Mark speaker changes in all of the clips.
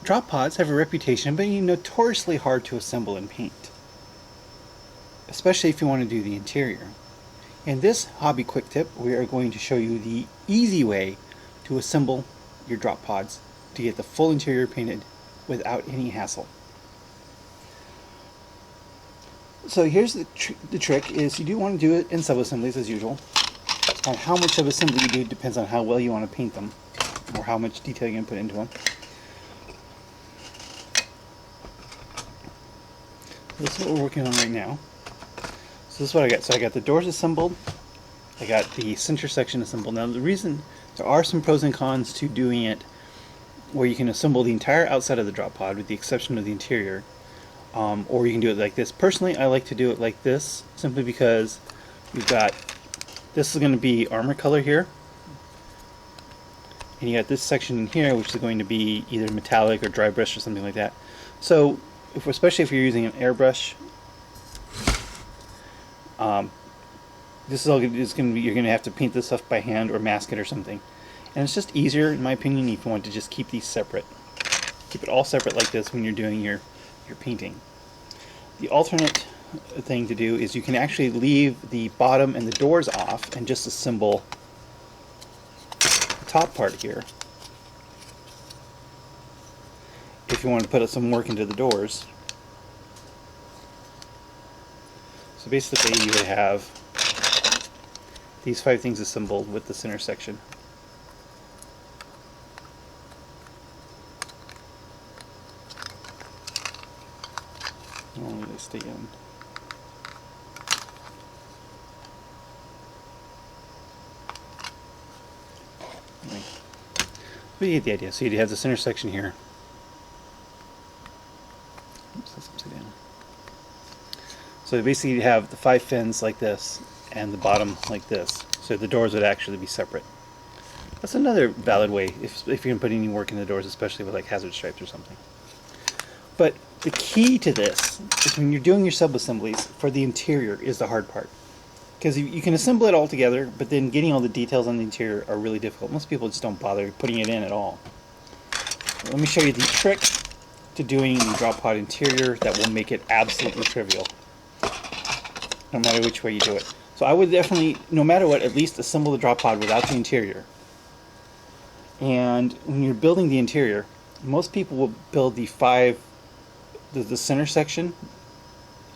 Speaker 1: Drop pods have a reputation of being notoriously hard to assemble and paint, especially if you want to do the interior. In this hobby quick tip, we are going to show you the easy way to assemble your drop pods to get the full interior painted without any hassle. So here's the trick is you do want to do it in sub-assemblies as usual, and how much of assembly you do depends on how well you want to paint them or how much detail you're going to put into them. This is what we're working on right now. So this is what I got. So I got the doors assembled, I got the center section assembled. Now the reason, there are some pros and cons to doing it where you can assemble the entire outside of the drop pod with the exception of the interior, or you can do it like this. Personally, I like to do it like this simply because you've got, this is going to be armor color here, and you got this section in here which is going to be either metallic or dry brush or something like that. So especially if you're using an airbrush, this is all going to be, you're going to have to paint this stuff by hand or mask it or something. And it's just easier, in my opinion, if you want to just keep these separate. Keep it all separate like this when you're doing your painting. The alternate thing to do is you can actually leave the bottom and the doors off and just assemble the top part here. If you want to put some work into the doors. So basically you would have these 5 things assembled with the center section. Only they stay in. Anyway, but you get the idea. So you have the center section here. Oops, that's upside down. So basically you have the 5 fins like this and the bottom like this. So the doors would actually be separate. That's another valid way if you're going to put any work in the doors, especially with like hazard stripes or something. But the key to this is when you're doing your sub-assemblies for the interior is the hard part. Because you can assemble it all together, but then getting all the details on the interior are really difficult. Most people just don't bother putting it in at all. So let me show you the trick to doing the drop pod interior that will make it absolutely trivial, no matter which way you do it. So I would definitely, no matter what, at least assemble the drop pod without the interior. And when you're building the interior, most people will build the center section,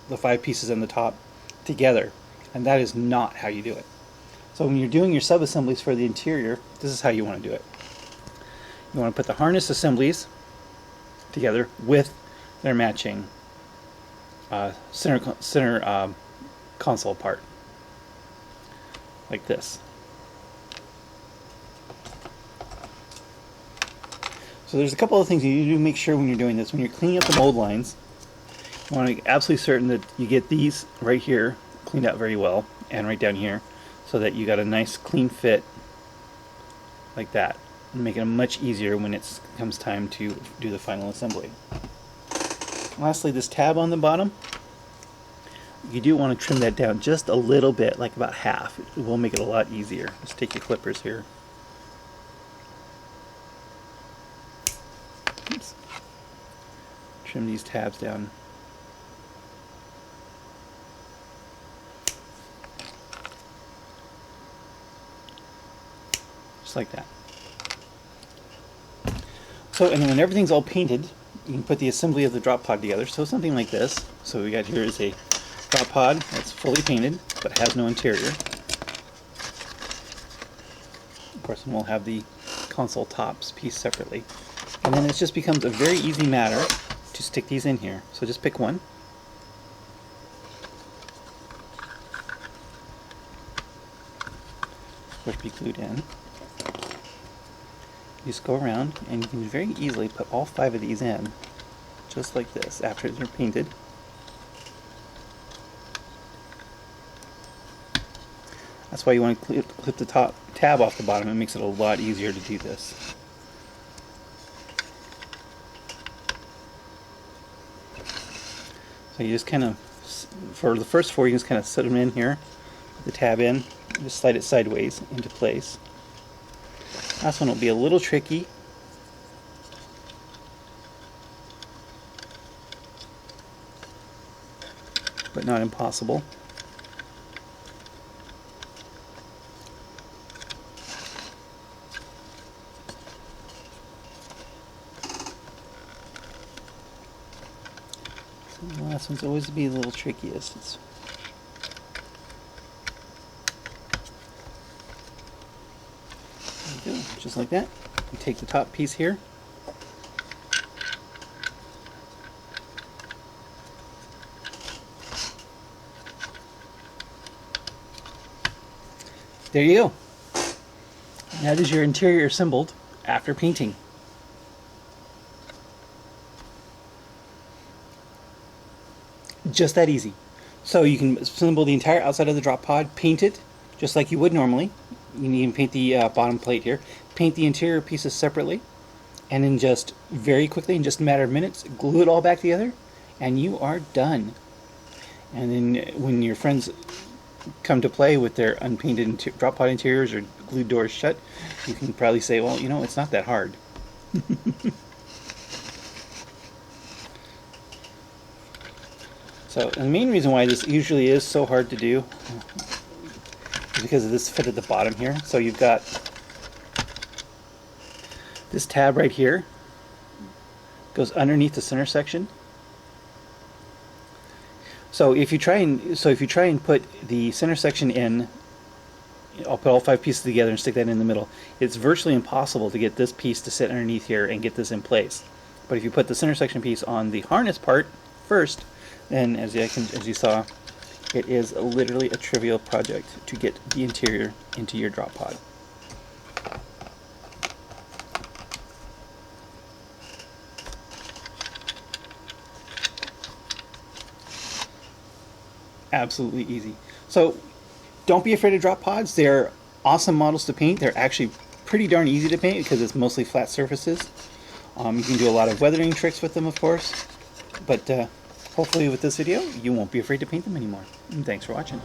Speaker 1: the 5 pieces on the top, together, and that is not how you do it. So when you're doing your sub-assemblies for the interior, this is how you want to do it. You want to put the harness assemblies together with their matching center console part, like this. So there's a couple of things you need to make sure when you're doing this. When you're cleaning up the mold lines, you want to be absolutely certain that you get these right here cleaned out very well, and right down here, so that you got a nice clean fit like that, and make it much easier when it comes time to do the final assembly. Lastly, this tab on the bottom, you do want to trim that down just a little bit, like about half. It will make it a lot easier. Just take your clippers here. Oops. Trim these tabs down. Just like that. So, and then when everything's all painted, you can put the assembly of the drop pod together. So something like this. So we got here is a drop pod that's fully painted, but has no interior. Of course, and we'll have the console tops piece separately. And then it just becomes a very easy matter to stick these in here. So just pick one. Of course, be glued in. You just go around and you can very easily put all 5 of these in, just like this, after they're painted. That's why you want to clip the top tab off the bottom. It makes it a lot easier to do this. So you just kind of, for the first 4, you just kind of set them in here, put the tab in, just slide it sideways into place. Last one will be a little tricky. but not impossible. The last one's always be a little trickiest. There you go, just like that. You take the top piece here. There you go. That is your interior assembled after painting. Just that easy. So you can assemble the entire outside of the drop pod, paint it just like you would normally. You can even paint the bottom plate here. Paint the interior pieces separately, and then just very quickly, in just a matter of minutes, glue it all back together, and you are done. And then when your friends come to play with their unpainted drop pod interiors or glued doors shut, you can probably say, well, you know, it's not that hard. So the main reason why this usually is so hard to do is because of this fit at the bottom here. So you've got this tab right here, goes underneath the center section. So if you try and put the center section in, I'll put all 5 pieces together and stick that in the middle. It's virtually impossible to get this piece to sit underneath here and get this in place. But if you put the center section piece on the harness part first, then as you saw, it is literally a trivial project to get the interior into your drop pod. Absolutely easy. So don't be afraid of drop pods. They're awesome models to paint. They're actually pretty darn easy to paint because it's mostly flat surfaces. You can do a lot of weathering tricks with them, of course, but hopefully with this video you won't be afraid to paint them anymore. And thanks for watching.